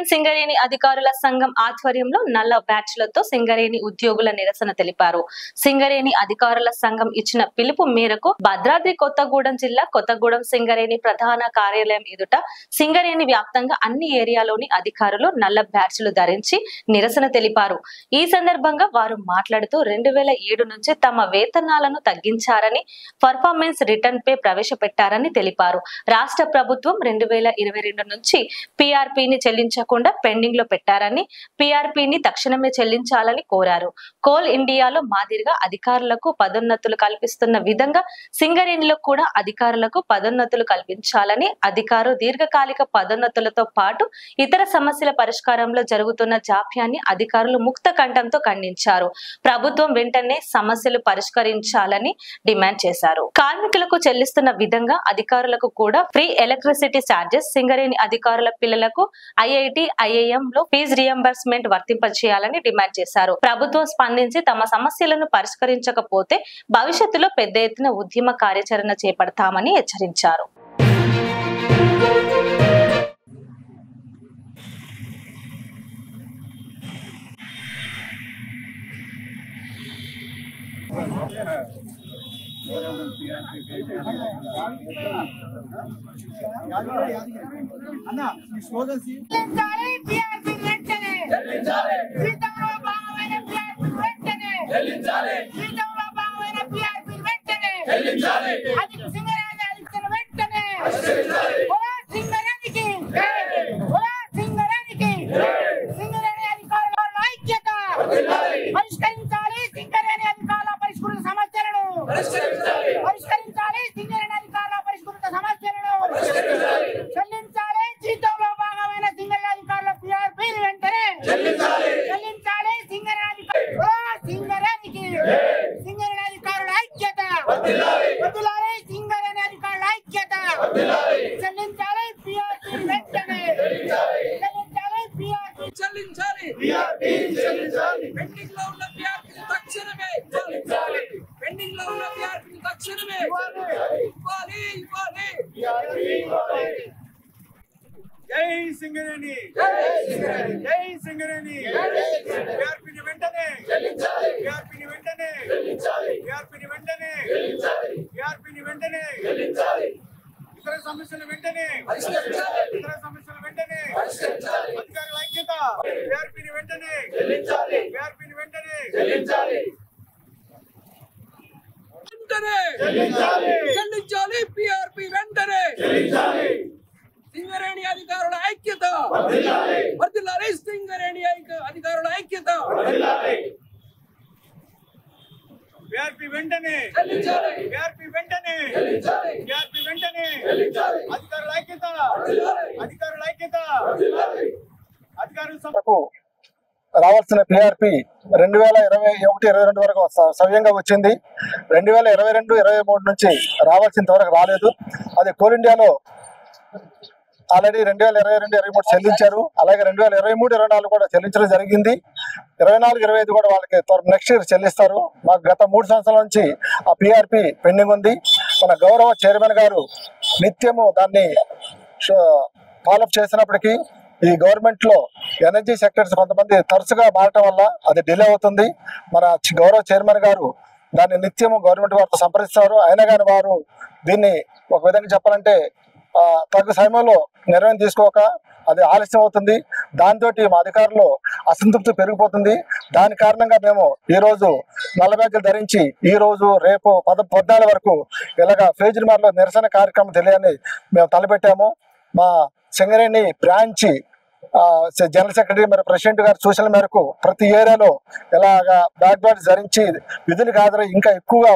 సింగరేణి అధికారుల సంఘం ఆధ్వర్యంలో నల్ల బ్యాచ్లతో సింగరేణి ఉద్యోగుల నిరసన తెలిపారు. సింగరేణి అధికారుల సంఘం ఇచ్చిన పిలుపు మేరకు భద్రాద్రి కొత్తగూడెం జిల్లా కొత్తగూడెం సింగరేణి ప్రధాన కార్యాలయం ఎదుట సింగరేణి వ్యాప్తంగా అన్ని ఏరియాలోని అధికారులు నల్ల బ్యాచ్లు ధరించి నిరసన తెలిపారు. ఈ సందర్భంగా వారు మాట్లాడుతూ 2007 నుంచి తమ వేతనాలను తగ్గించారని, పర్ఫార్మెన్స్ రిటర్న్ పే ప్రవేశపెట్టారని తెలిపారు. రాష్ట్ర ప్రభుత్వం 2022 నుంచి PRPని చెల్లించకుండా పెండింగ్ లో పెట్టారని, PRPని తక్షణమే చెల్లించాలని కోరారు. కోల్ ఇండియాలో మాదిరిగా అధికారులకు పదోన్నతులు కల్పిస్తున్న విధంగా సింగరేణిలో కూడా అధికారులకు పదోన్నతులు కల్పించాలని, అధికారు దీర్ఘకాలిక పదోన్నతులతో పాటు ఇతర సమస్యల పరిష్కారంలో జరుగుతున్న జాప్యాన్ని అధికారులు ముక్త కంఠంతో ఖండించారు. ప్రభుత్వం వెంటనే సమస్యలు పరిష్కరించాలని డిమాండ్ చేశారు. కార్మికులకు చెల్లిస్తున్న విధంగా అధికారులకు కూడా ఫ్రీ ఎలక్ట్రిసిటీ ఛార్జెస్, సింగరేణి అధికారుల పిల్లలకు IIT, IIM లో ఫీజు రియంబర్స్మెంట్ వర్తింపచేయాలని డిమాండ్ చేశారు. ప్రభుత్వం స్పందించి తమ సమస్యలను పరిష్కరించకపోతే భవిష్యత్తులో పెద్ద ఎత్తున ఉద్యమ కార్యాచరణ చేపడతామని హెచ్చరించారు. జై సింగరేణి, జై సింగరేణి. PRPని వెంటనే, PRPని వెంటనే, PRPని వెంటనే, PRPని వెంటనే, ఇతర సమస్యలు వెంటనే, ఇతర సమస్యలు వెంటనే, అధికారుల ఐక్యత, PRPని వెంటనే, PRPని వెంటనే చెల్లించాలి. PRP వెంటనే సింగరేణి అధికారుల ఐక్యత వర్ధిల్లాలి. సింగరేణి అధికారుల ఐక్యత PRP వెంటనే, PRP వెంటనే, PRP వెంటనే, అధికారుల ఐక్యత, అధికారుల ఐక్యత. అధికారులకు రావాల్సిన PRP 2021-22 వరకు సవ్యంగా వచ్చింది. 2022-23 నుంచి రావాల్సినంత వరకు రాలేదు. అది కోల్ ఇండియాలో ఆల్రెడీ 2022-23 చెల్లించారు. అలాగే 2023-24 కూడా చెల్లించడం జరిగింది. 24-25 కూడా వాళ్ళకి నెక్స్ట్ ఇయర్ చెల్లిస్తారు. మాకు గత 3 సంవత్సరాల నుంచి ఆ PRP పెండింగ్ ఉంది. మన గౌరవ చైర్మన్ గారు నిత్యము దాన్ని ఫాలోఅప్ చేసినప్పటికీ ఈ గవర్నమెంట్ లో ఎనర్జీ సెక్టర్స్ కొంతమంది తరచుగా మారటం వల్ల అది డిలే అవుతుంది. మన గౌరవ చైర్మన్ గారు దాన్ని నిత్యము గవర్నమెంట్ వారితో సంప్రదిస్తారు. అయినా కానీ వారు దీన్ని ఒక విధంగా చెప్పాలంటే తగు సమయంలో నిర్ణయం తీసుకోక అది ఆలస్యం అవుతుంది. దాంతో మా అధికారులు అసంతృప్తి పెరిగిపోతుంది. దాని కారణంగా మేము ఈరోజు నల్ల బ్యాగులు ధరించి ఈరోజు రేపు 14 వరకు ఇలాగ ఫేజ్ మార్లో నిరసన కార్యక్రమం తెలియని మేము తలపెట్టాము. మా సింగరేణి బ్రాంచ్ జనరల్ సెక్రటరీ మరి ప్రెసిడెంట్ గారు సూచనల మేరకు ప్రతి ఏరియాలో ఇలాగా బ్యాక్ బ్యాడ్స్ ధరించి విధులకు హాజరై ఇంకా ఎక్కువగా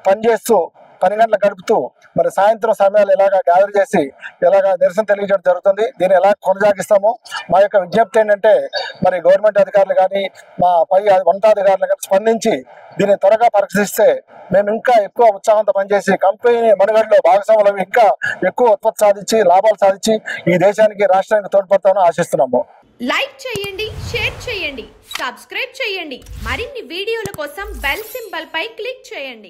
పనిచేస్తూ 10 గంటలు గడుపుతూ మరి సాయంత్రం సమయాలు ఇలాగా గ్యాదర్ చేసి ఇలాగా నిరసన తెలియజేయడం జరుగుతుంది. దీన్ని ఎలా కొనసాగిస్తామో మా యొక్క విజ్ఞప్తి ఏంటంటే మరి గవర్నమెంట్ అధికారులు కానీ మా పై ఉన్నతాధికారులు కానీ స్పందించి దీన్ని త్వరగా పరీక్షిస్తే మేము ఇంకా ఎక్కువ ఉత్సాహంతో పనిచేసి కంపెనీ మనుగడలో భాగస్వాములు ఇంకా ఎక్కువ ఉత్పత్తి సాధించి లాభాలు సాధించి ఈ దేశానికి రాష్ట్రానికి తోడ్పడతామని ఆశిస్తున్నాము. లైక్ చేయండి, షేర్ చేయండి, సబ్స్క్రైబ్ చేయండి. మరిన్ని వీడియోల కోసం బెల్ సింబల్ పై క్లిక్ చేయండి.